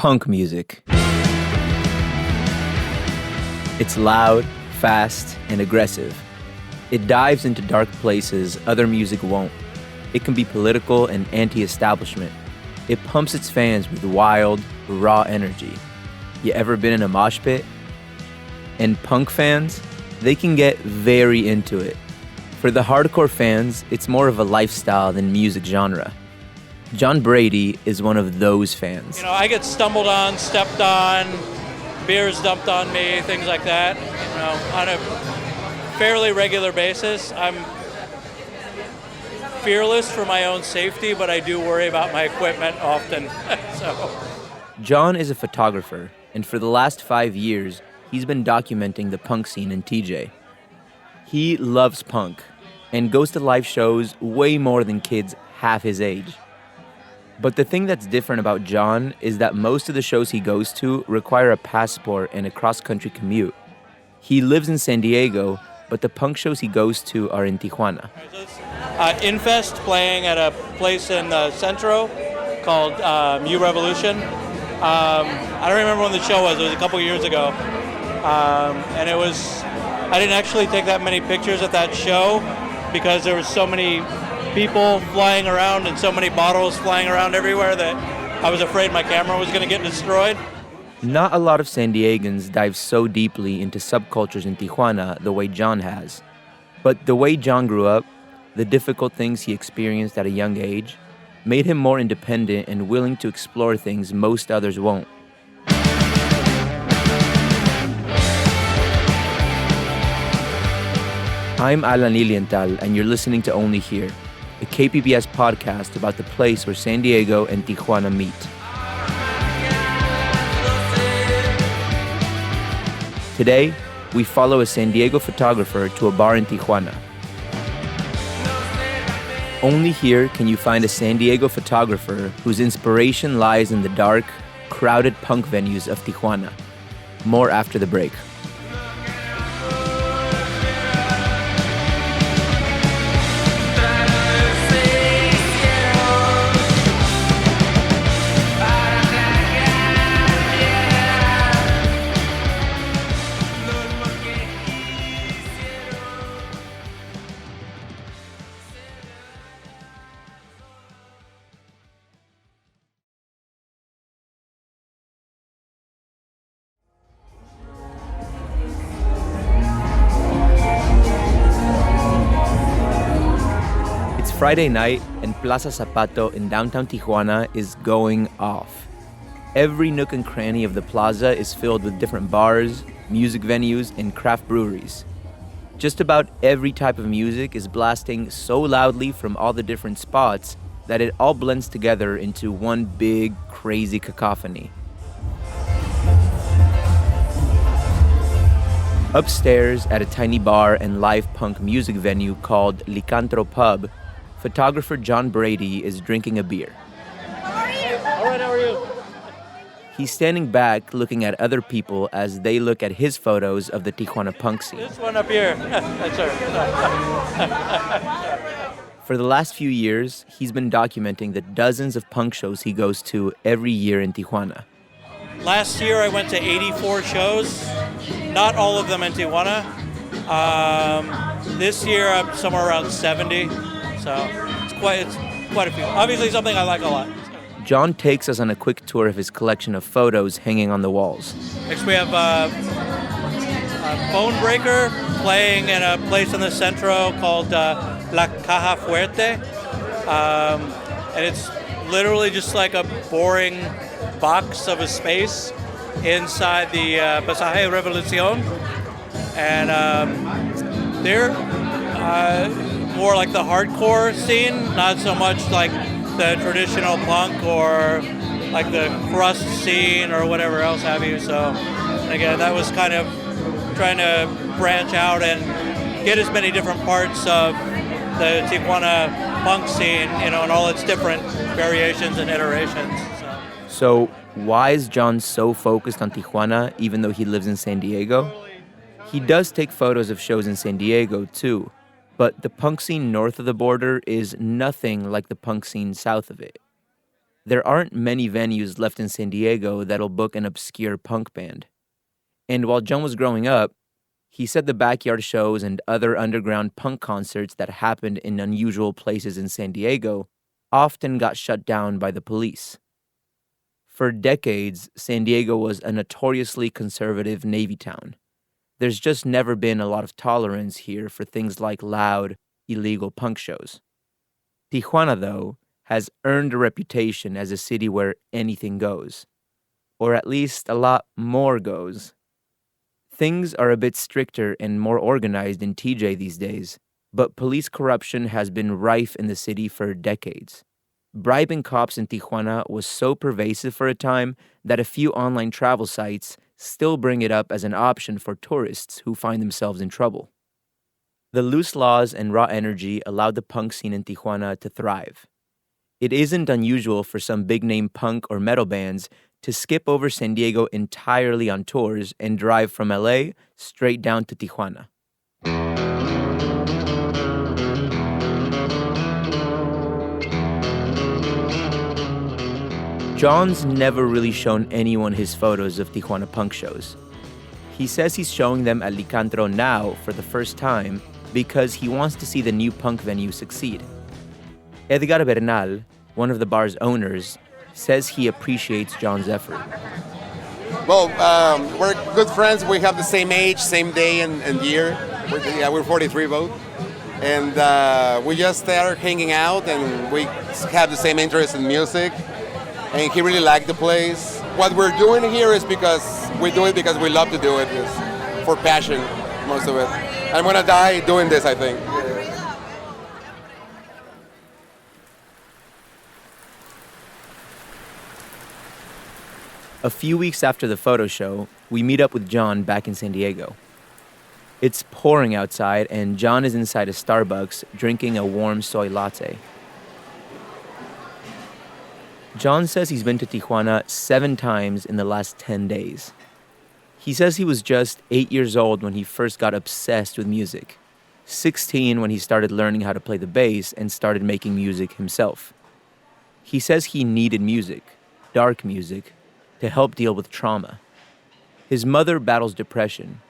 Punk music. It's loud, fast, and aggressive. It dives into dark places other music won't. It can be political and anti-establishment. It pumps its fans with wild, raw energy. You ever been in a mosh pit? And punk fans, they can get very into it. For the hardcore fans, it's more of a lifestyle than music genre. John Brady is one of those fans. I get stumbled on, stepped on, beers dumped on me, things like that. On a fairly regular basis. I'm fearless for my own safety, but I do worry about my equipment often. John is a photographer, and for the last 5 years, he's been documenting the punk scene in TJ. He loves punk and goes to live shows way more than kids half his age. But the thing that's different about John is that most of the shows he goes to require a passport and a cross-country commute. He lives in San Diego, but the punk shows he goes to are in Tijuana. Infest playing at a place in Centro called Mu Revolution. I don't remember when the show was. It was a couple years ago. And I didn't actually take that many pictures at that show because there were so many people flying around and so many bottles flying around everywhere that I was afraid my camera was going to get destroyed. Not a lot of San Diegans dive so deeply into subcultures in Tijuana the way John has. But the way John grew up, the difficult things he experienced at a young age, made him more independent and willing to explore things most others won't. I'm Alan Lilienthal, and you're listening to Only Here, a KPBS podcast about the place where San Diego and Tijuana meet. Today, we follow a San Diego photographer to a bar in Tijuana. Only here can you find a San Diego photographer whose inspiration lies in the dark, crowded punk venues of Tijuana. More after the break. Friday night, and Plaza Zapato in downtown Tijuana is going off. Every nook and cranny of the plaza is filled with different bars, music venues, and craft breweries. Just about every type of music is blasting so loudly from all the different spots that it all blends together into one big, crazy cacophony. Upstairs at a tiny bar and live punk music venue called Licantro Pub, photographer John Brady is drinking a beer. How are you? All right, how are you? He's standing back looking at other people as they look at his photos of the Tijuana punk scene. This one up here. That's her. For the last few years, he's been documenting the dozens of punk shows he goes to every year in Tijuana. Last year I went to 84 shows, not all of them in Tijuana. This year I'm somewhere around 70. So it's quite a few. Obviously something I like a lot. John takes us on a quick tour of his collection of photos hanging on the walls. Next we have a Bone Breaker playing in a place in the Centro called La Caja Fuerte. And it's literally just like a boring box of a space inside the Pasaje Revolucion. And they're more like the hardcore scene, not so much like the traditional punk or like the crust scene or whatever else have you. So again, that was kind of trying to branch out and get as many different parts of the Tijuana punk scene, in all its different variations and iterations. So why is John so focused on Tijuana even though he lives in San Diego? He does take photos of shows in San Diego too, but the punk scene north of the border is nothing like the punk scene south of it. there aren't many venues left in San Diego that'll book an obscure punk band. And while John was growing up, he said the backyard shows and other underground punk concerts that happened in unusual places in San Diego often got shut down by the police. For decades, San Diego was a notoriously conservative Navy town. There's just never been a lot of tolerance here for things like loud, illegal punk shows. Tijuana, though, has earned a reputation as a city where anything goes. Or at least a lot more goes. Things are a bit stricter and more organized in TJ these days, but police corruption has been rife in the city for decades. Bribing cops in Tijuana was so pervasive for a time that a few online travel sites still bring it up as an option for tourists who find themselves in trouble. The loose laws and raw energy allowed the punk scene in Tijuana to thrive. It isn't unusual for some big-name punk or metal bands to skip over San Diego entirely on tours and drive from LA straight down to Tijuana. John's never really shown anyone his photos of Tijuana punk shows. He says he's showing them at Licantro now for the first time because he wants to see the new punk venue succeed. Edgar Bernal, one of the bar's owners, says he appreciates John's effort. Well, we're good friends. We have the same age, same day and year. We're 43 both. And we just started hanging out, and we have the same interest in music. And he really liked the place. What we're doing here is because we do it because we love to do it. It's for passion, most of it. I'm going to die doing this, I think. A few weeks after the photo show, we meet up with John back in San Diego. It's pouring outside, and John is inside a Starbucks drinking a warm soy latte. John says he's been to Tijuana 7 times in the last 10 days. He says he was just 8 years old when he first got obsessed with music, 16 when he started learning how to play the bass and started making music himself. He says he needed music, dark music, to help deal with trauma. His mother battles depression.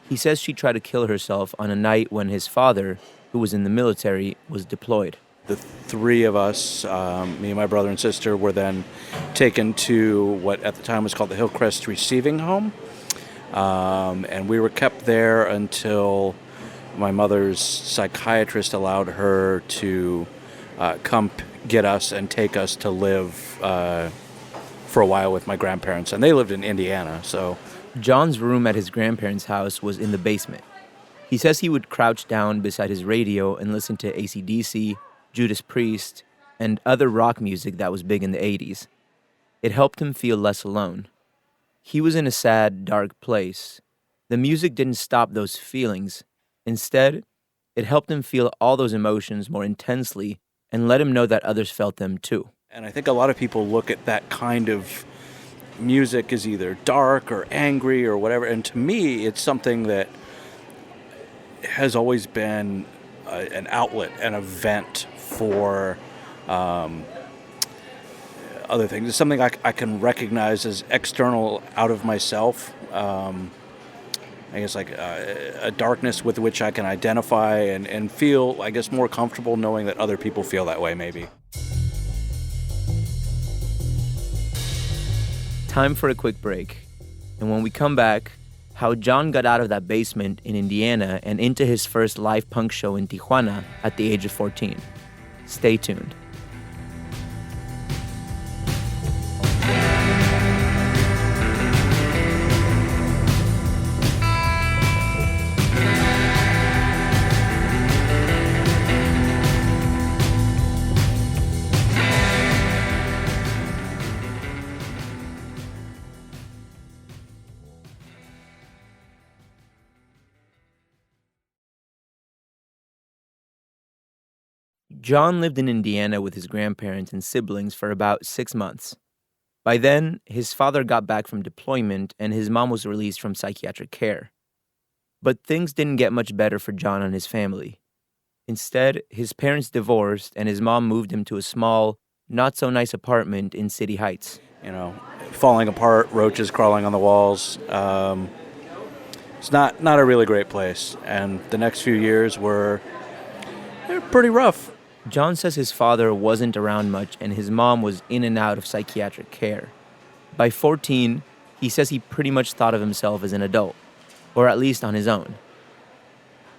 He says she tried to kill herself on a night when his father, who was in the military, was deployed. The 3 of us, me and my brother and sister, were then taken to what at the time was called the Hillcrest Receiving Home. And we were kept there until my mother's psychiatrist allowed her to come get us and take us to live for a while with my grandparents. And they lived in Indiana, so... John's room at his grandparents' house was in the basement. He says he would crouch down beside his radio and listen to AC/DC, Judas Priest, and other rock music that was big in the 80s. It helped him feel less alone. He was in a sad, dark place. The music didn't stop those feelings. Instead, it helped him feel all those emotions more intensely and let him know that others felt them too. And I think a lot of people look at that kind of music as either dark or angry or whatever. And to me, it's something that has always been an outlet, an event for other things. It's something I can recognize as external out of myself. I guess like a darkness with which I can identify and feel, I guess, more comfortable knowing that other people feel that way, maybe. Time for a quick break. And when we come back, how John got out of that basement in Indiana and into his first live punk show in Tijuana at the age of 14. Stay tuned. John lived in Indiana with his grandparents and siblings for about 6 months. By then, his father got back from deployment and his mom was released from psychiatric care. But things didn't get much better for John and his family. Instead, his parents divorced and his mom moved him to a small, not so nice apartment in City Heights. Falling apart, roaches crawling on the walls. It's not a really great place. And the next few years were pretty rough. John says his father wasn't around much and his mom was in and out of psychiatric care. By 14, he says he pretty much thought of himself as an adult, or at least on his own.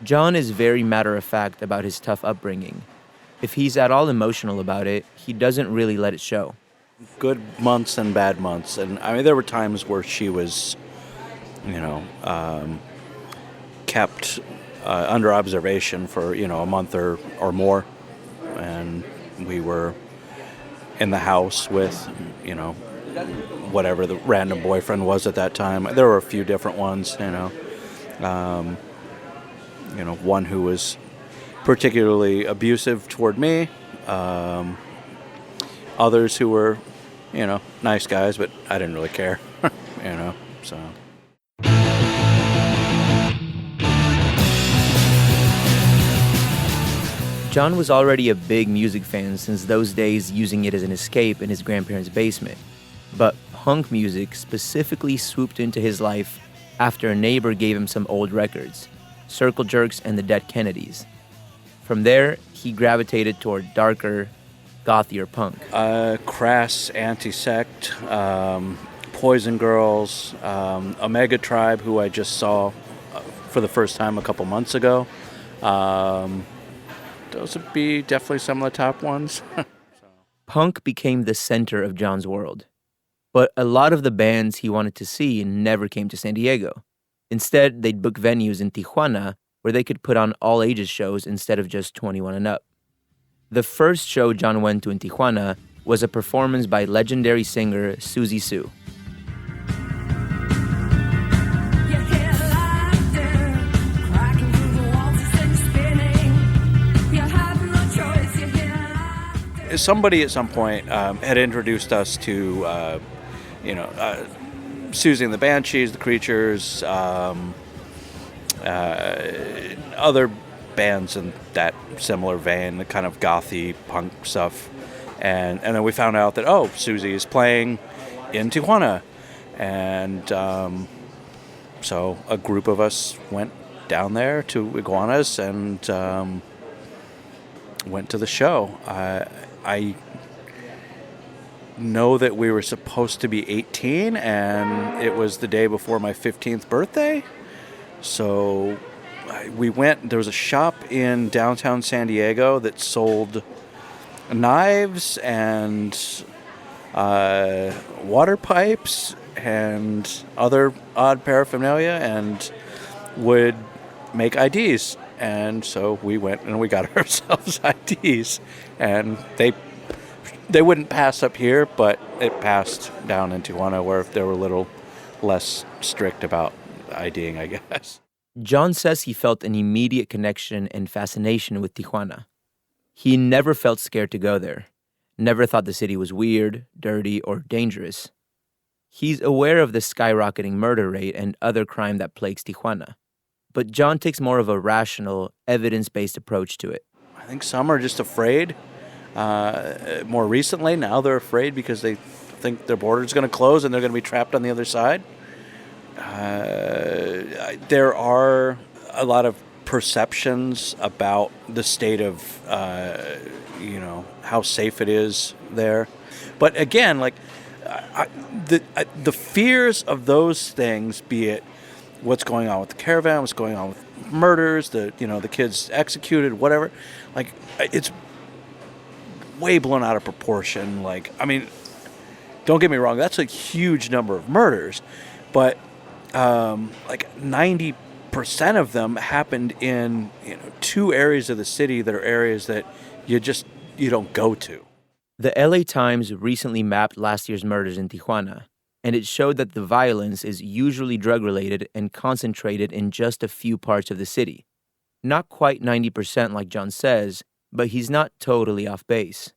John is very matter-of-fact about his tough upbringing. If he's at all emotional about it, he doesn't really let it show. Good months and bad months. And I mean, there were times where she was, kept under observation for, a month or more. And we were in the house with, whatever the random boyfriend was at that time. There were a few different ones, one who was particularly abusive toward me. Others who were, nice guys, but I didn't really care, so. John was already a big music fan since those days using it as an escape in his grandparents' basement. But punk music specifically swooped into his life after a neighbor gave him some old records, Circle Jerks and the Dead Kennedys. From there, he gravitated toward darker, gothier punk. Crass, Anti-Sect, Poison Girls, Omega Tribe, who I just saw for the first time a couple months ago. Those would be definitely some of the top ones. Punk became the center of John's world. But a lot of the bands he wanted to see never came to San Diego. Instead, they'd book venues in Tijuana where they could put on all-ages shows instead of just 21 and up. The first show John went to in Tijuana was a performance by legendary singer Susie Sue. Somebody at some point had introduced us to, Susie and the Banshees, the Creatures, other bands in that similar vein, the kind of gothy punk stuff. And then we found out that, Susie is playing in Tijuana. And so a group of us went down there to Iguanas and went to the show. I know that we were supposed to be 18, and it was the day before my 15th birthday. So we went. There was a shop in downtown San Diego that sold knives and water pipes and other odd paraphernalia, and would make IDs. And so we went and we got ourselves IDs, and they wouldn't pass up here, but it passed down in Tijuana where they were a little less strict about IDing, I guess. John says he felt an immediate connection and fascination with Tijuana. He never felt scared to go there, never thought the city was weird, dirty, or dangerous. He's aware of the skyrocketing murder rate and other crime that plagues Tijuana. But John takes more of a rational, evidence-based approach to it. I think some are just afraid. More recently, now they're afraid because they think their border's going to close and they're going to be trapped on the other side. There are a lot of perceptions about the state of, how safe it is there. But again, the fears of those things, be it what's going on with the caravan, what's going on with murders, the kids executed, whatever, it's way blown out of proportion. Don't get me wrong, that's a huge number of murders, but 90% of them happened in two areas of the city that are areas that you don't go to. The LA Times recently mapped last year's murders in Tijuana, and it showed that the violence is usually drug-related and concentrated in just a few parts of the city. Not quite 90% like John says, but he's not totally off base.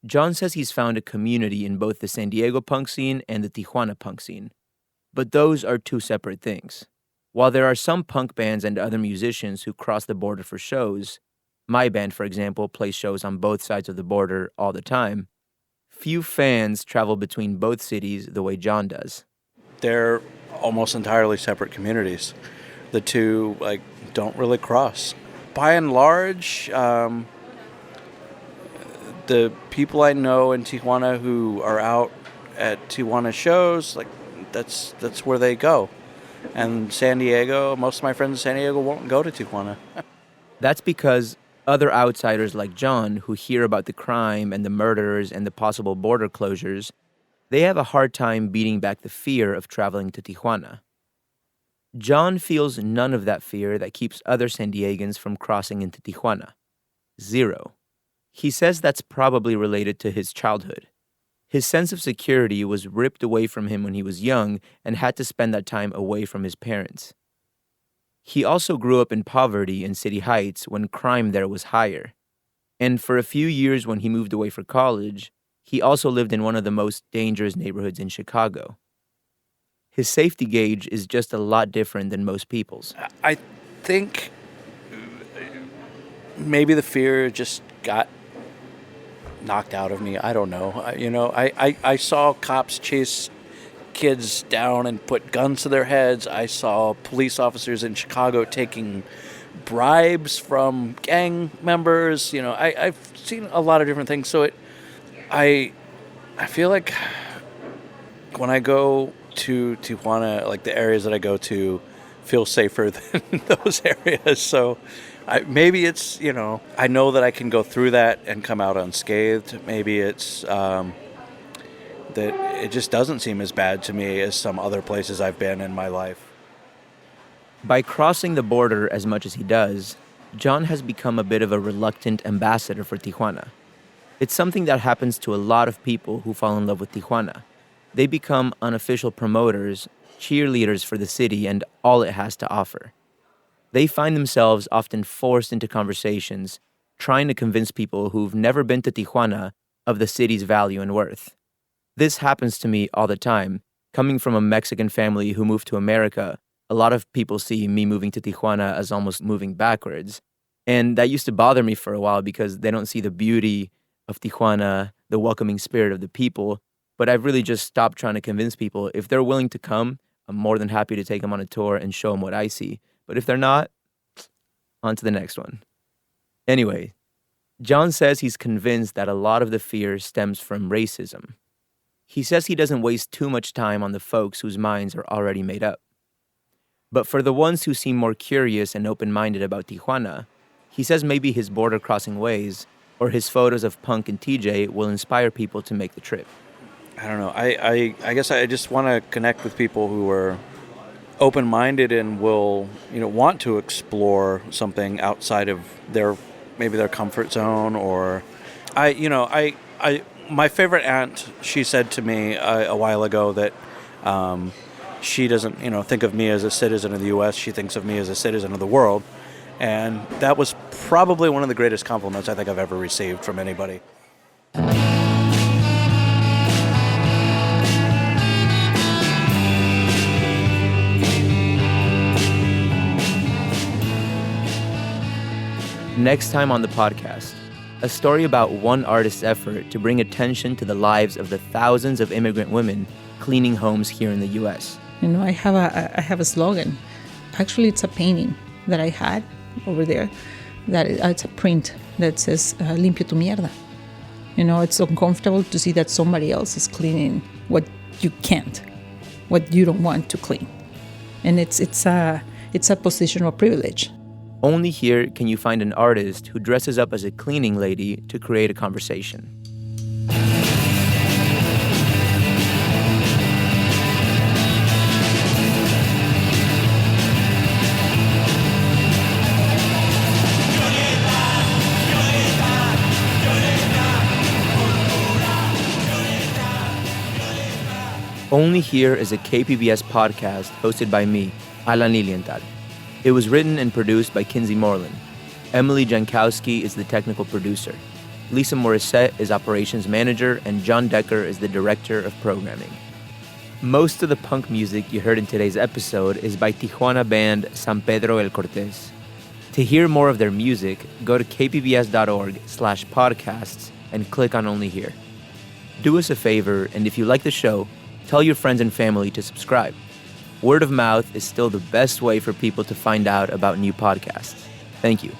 John says he's found a community in both the San Diego punk scene and the Tijuana punk scene. But those are two separate things. While there are some punk bands and other musicians who cross the border for shows, My band, for example, plays shows on both sides of the border all the time. Few fans travel between both cities the way John does. They're almost entirely separate communities. The two don't really cross. By and large, the people I know in Tijuana who are out at Tijuana shows, that's where they go. And San Diego, most of my friends in San Diego won't go to Tijuana. That's because other outsiders like John, who hear about the crime and the murders and the possible border closures, they have a hard time beating back the fear of traveling to Tijuana. John feels none of that fear that keeps other San Diegans from crossing into Tijuana. Zero. He says that's probably related to his childhood. His sense of security was ripped away from him when he was young and had to spend that time away from his parents. He also grew up in poverty in City Heights when crime there was higher. And for a few years when he moved away for college, he also lived in one of the most dangerous neighborhoods in Chicago. His safety gauge is just a lot different than most people's. I think maybe the fear just got knocked out of me. I don't know. I saw cops chase kids down and put guns to their heads. I saw police officers in Chicago taking bribes from gang members. I've seen a lot of different things. So I feel like when I go to Tijuana, the areas that I go to feel safer than those areas. So maybe it's, I know that I can go through that and come out unscathed. Maybe it's that it just doesn't seem as bad to me as some other places I've been in my life. By crossing the border as much as he does, John has become a bit of a reluctant ambassador for Tijuana. It's something that happens to a lot of people who fall in love with Tijuana. They become unofficial promoters, cheerleaders for the city and all it has to offer. They find themselves often forced into conversations, trying to convince people who've never been to Tijuana of the city's value and worth. This happens to me all the time. Coming from a Mexican family who moved to America, a lot of people see me moving to Tijuana as almost moving backwards. And that used to bother me for a while because they don't see the beauty of Tijuana, the welcoming spirit of the people. But I've really just stopped trying to convince people. If they're willing to come, I'm more than happy to take them on a tour and show them what I see. But if they're not, on to the next one. Anyway, John says he's convinced that a lot of the fear stems from racism. He says he doesn't waste too much time on the folks whose minds are already made up. But for the ones who seem more curious and open-minded about Tijuana, he says maybe his border-crossing ways or his photos of Punk and TJ will inspire people to make the trip. I don't know. I guess I just want to connect with people who are open-minded and will, want to explore something outside of their comfort zone. Or my favorite aunt, she said to me a while ago that she doesn't, think of me as a citizen of the U.S. She thinks of me as a citizen of the world. And that was probably one of the greatest compliments I think I've ever received from anybody. Next time on the podcast, a story about one artist's effort to bring attention to the lives of the thousands of immigrant women cleaning homes here in the U.S. I have a slogan. Actually, it's a painting that I had over there. It's a print that says "Limpio tu mierda." It's uncomfortable to see that somebody else is cleaning what you can't, what you don't want to clean, and it's a position of privilege. Only here can you find an artist who dresses up as a cleaning lady to create a conversation. Only Here is a KPBS podcast hosted by me, Alan Lilienthal. It was written and produced by Kinsey Moreland. Emily Jankowski is the technical producer. Lisa Morissette is operations manager, and John Decker is the director of programming. Most of the punk music you heard in today's episode is by Tijuana band San Pedro El Cortez. To hear more of their music, go to kpbs.org/podcasts and click on Only Here. Do us a favor, and if you like the show, tell your friends and family to subscribe. Word of mouth is still the best way for people to find out about new podcasts. Thank you.